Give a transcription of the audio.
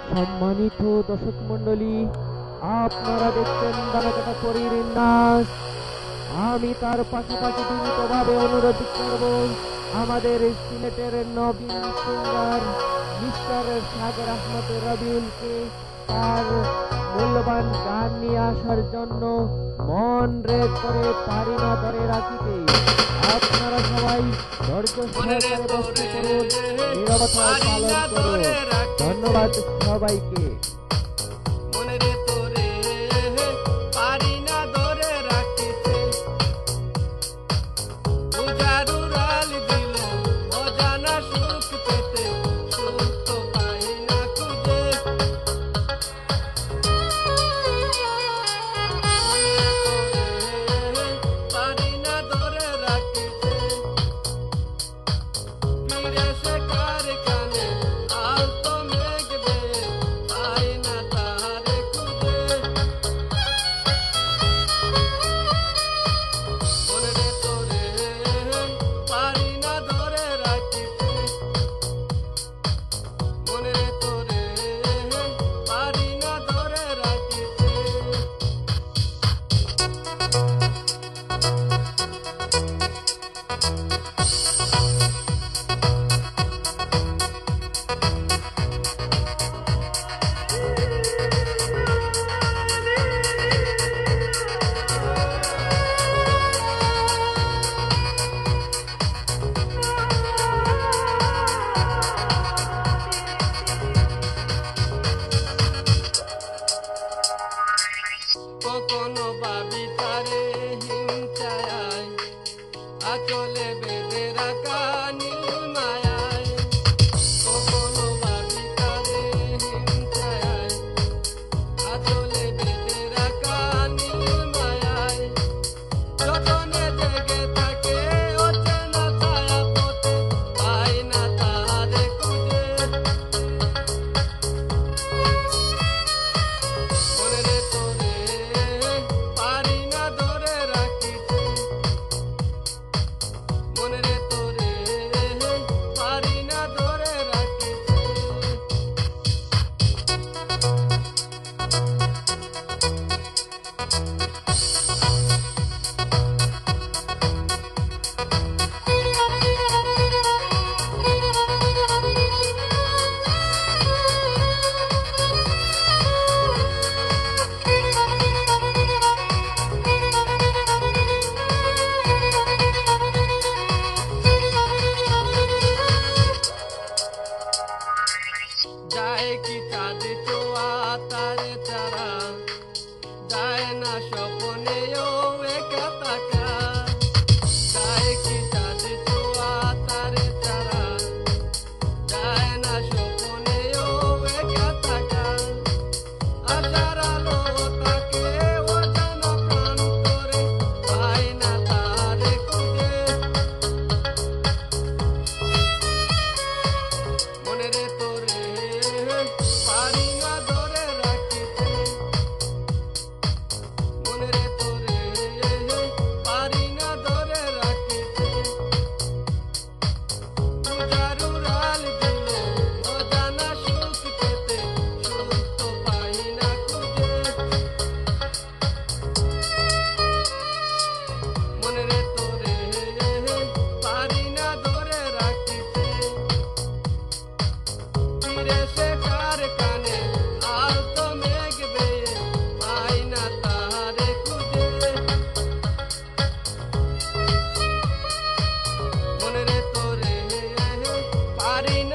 সম্মানিত দর্শক মন্ডলী, আপনারা দেখছেন দানাকাটা পরীর নাচ। আমি তার পাশাপাশি বিনীতভাবে অনুরোধ করব আমাদের সিলেটের নবীন সিঙ্গার মিস্টার সাগর আহমদ রবিউলকে তার মূল্যবান গান নিয়ে আসার জন্য। মন রে করে পারি না ধরে রাখিতে। আপনারা সবাই ধৈর্য সহকারে বসতে করুন, নীরবতা পালন করুন। ধন্যবাদ সবাইকে। কখনো ভাবি তারে হিংসায় আচলে বেঁধে রাখা নীল মায়ায়। কখনো ভাবি তারে হিংসায় আচলে বেঁধে রাখা নীল মায়ায়। যতনে জেগে থাকে অচেনা ছায়া পথে পাই না তাহারে খুঁজে। মনে রে তোরে পারি না ধরে রাখিতে। মনে রে তোরে পারি না ধরে রাখিতে। যায় কি চাঁদ চোয়া তারে চারা, যায় না স্বপ্নেও একা তাকা। যায় কি চাঁদ চোয়া তারে চারা, যায় না স্বপ্নেও একা তাকা। আশার আলো তাকে অজানা প্রান্তরে পাই না তারে খুঁজে। মনে রে তোরে পারি না ধরে রাখিতে। মনে রে তোরে পারি না ধরে রাখিতে। পূজার উড়াল দিল অজানা সুখ পেতে, সুখ তো পাই না খুঁজে। মনে রে তোরে পারি না ধরে রাখিতে। ফিরে সে কার কানে আলতো মেঘ বেয়ে পাই না তাহারে খুঁজে। মনে রে তোরে পারি না